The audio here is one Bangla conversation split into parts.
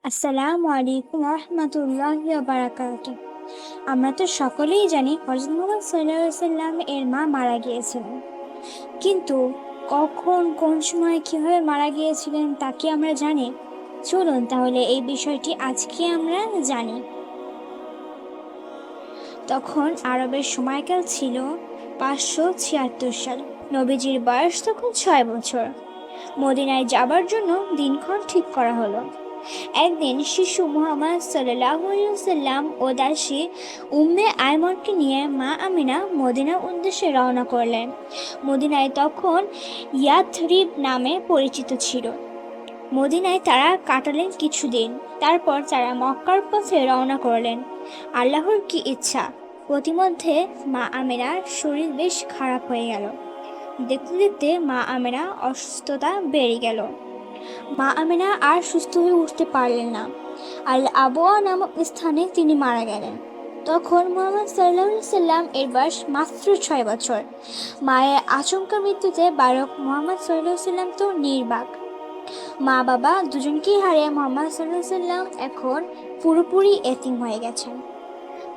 আসসালামু আলাইকুম রহমতুল্লাহি ওয়া বারাকাতুহু। আমরা তো সকলেই জানি হযরত মুহাম্মদ সাল্লাল্লাহু আলাইহি সাল্লাম এর মা মারা গিয়েছিলেন, কিন্তু কখন কোন সময় কিভাবে মারা গিয়েছিলেন তা কি আমরা জানি? চলুন তাহলে এই বিষয়টি আজকে আমরা জানি। তখন আরবের সময়কাল ছিল 576 সাল। নবীজির বয়স তখন 6 বছর। মদিনায় যাবার জন্য দিনক্ষণ ঠিক করা হলো। একদিন শিশু মুহাম্মদ সাল্লাল্লাহু আলাইহি ওয়াসাল্লাম ও দাসী উম্মে আইমনকে নিয়ে মা আমিনা মদিনার উদ্দেশ্যে রওনা করলেন। মদিনায় তখন ইয়াথরিব নামে পরিচিত ছিল। মদিনায় তারা কাটালেন কিছুদিন, তারপর তারা মক্কার পথে রওনা করলেন। আল্লাহর কি ইচ্ছা, প্রতিমধ্যে মা আমিনার শরীর বেশ খারাপ হয়ে গেল। দেখতে দেখতে মা আমিনা অসুস্থতা বেড়ে গেল। মা আমিনা আর সুস্থ হয়ে উঠতে পারলেন না। আল আবওয়া নামক স্থানে তিনি মারা গেলেন। তখন মুহাম্মদ সাল্লাল্লাহু আলাইহি সাল্লাম এর বয়স মাত্র 6 বছর। মায়ের আচমকা মৃত্যুতে বালক মুহাম্মদ সাল্লাল্লাহু আলাইহি সাল্লাম তো নির্বাক। মা বাবা দুজনকেই হারিয়ে মুহাম্মদ সাল্লাল্লাহু আলাইহি সাল্লাম এখন পুরোপুরি এতিম হয়ে গেছেন।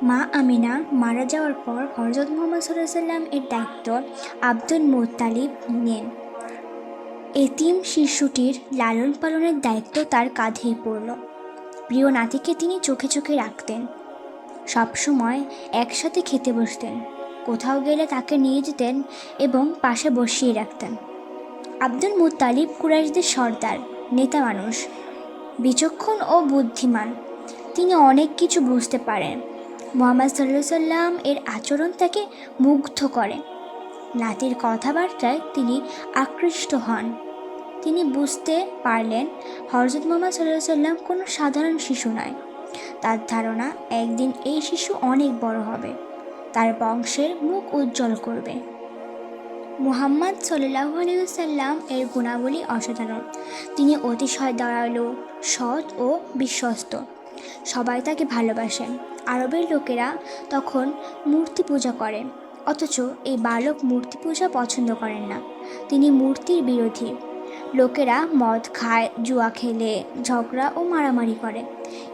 মা আমিনা মারা যাওয়ার পর হযরত মুহাম্মদ সাল্লাল্লাহু আলাইহি সাল্লাম এর দায়িত্ব আব্দুল মুত্তালিব নেন। এতিম শিশুটির লালন পালনের দায়িত্ব তার কাঁধেই পড়ল। প্রিয় নাতিকে তিনি চোখে চোখে রাখতেন, সবসময় একসাথে খেতে বসতেন, কোথাও গেলে তাকে নিয়ে যেতেন এবং পাশে বসিয়ে রাখতেন। আব্দুল মুত্তালিব কুরাইশদের সর্দার, নেতা মানুষ, বিচক্ষণ ও বুদ্ধিমান। তিনি অনেক কিছু বুঝতে পারেন। মুহাম্মদ সাল্লাল্লাহু আলাইহি সাল্লাম এর আচরণ তাকে মুগ্ধ করে। নাতির কথাবার্তায় তিনি আকৃষ্ট হন। তিনি বুঝতে পারলেন হযরত মুহাম্মদ সাল্লাল্লাহু আলাইহি সাল্লাম কোনো সাধারণ শিশু নয়। তার ধারণা একদিন এই শিশু অনেক বড় হবে, তার বংশের মুখ উজ্জ্বল করবে। মুহাম্মদ সাল্লাল্লাহু আলাইহি সাল্লাম এর গুণাবলী অসাধারণ। তিনি অতিশয় দয়ালু, সৎ ও বিশ্বস্ত। সবাই তাকে ভালোবাসেন। আরবের লোকেরা তখন মূর্তি পূজা করে, অথচ এই বালক মূর্তি পূজা পছন্দ করেন না। তিনি মূর্তির বিরোধী। লোকেরা মদ খায়, জুয়া খেলে, ঝগড়া ও মারামারি করে।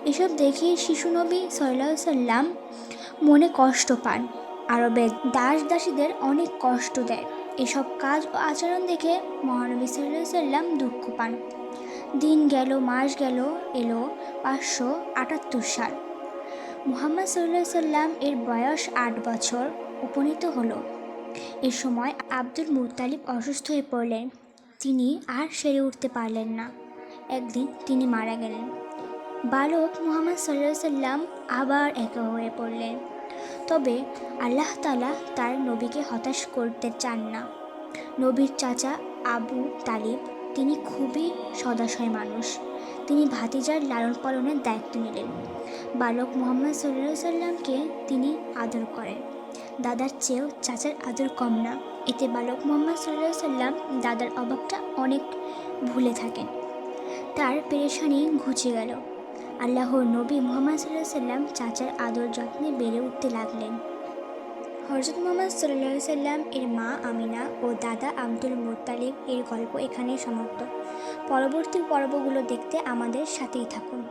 এসব দেখে শিশু নবী সাল্লাল্লাহু আলাইহি সাল্লাম মনে কষ্ট পান। আরবের দাস দাসীদের অনেক কষ্ট দেয়। এসব কাজ ও আচরণ দেখে মহানবী সাল্লাল্লাহু আলাইহি সাল্লাম দুঃখ পান। দিন গেল, মাস গেল, এলো 578 সাল। মুহাম্মদ সাল্লাল্লাহু আলাইহি সাল্লাম এর বয়স 8 বছর উপনীত হলো। এ সময় আব্দুল মুত্তালিব অসুস্থ হয়ে পড়লেন। তিনি আর সেরে উঠতে পারলেন না। একদিন তিনি মারা গেলেন। বালক মুহাম্মদ সাল্লাল্লাহু আলাইহি সাল্লাম আবার একা হয়ে পড়লেন। তবে আল্লাহ তাআলা তার নবীকে হতাশ করতে চান না। নবীর চাচা আবু তালিব, তিনি খুবই সদাশয় মানুষ। তিনি ভাতিজার লালন পালনের দায়িত্ব নিলেন। বালক মুহাম্মদ সাল্লাল্লাহু আলাইহি সাল্লামকে তিনি আদর করেন। দাদার চেয়েও চাচার আদর কম না। এতে বালক মুহাম্মদ সাল্লাল্লাহু আলাইহি সাল্লাম দাদার অভাবটা অনেক ভুলে থাকেন। তার পেরেশানি ঘুচে গেল। আল্লাহর নবী মুহাম্মদ সাল্লাল্লাহু আলাইহি সাল্লাম চাচার আদর যত্নে বেড়ে উঠতে লাগলেন। হযরত মুহাম্মদ সাল্লাল্লাহু আলাইহি সাল্লাম এর মা আমিনা ও দাদা আব্দুল মুত্তালিব এর গল্প এখানেই সমাপ্ত। পরবর্তী পর্বগুলো দেখতে আমাদের সাথেই থাকুন।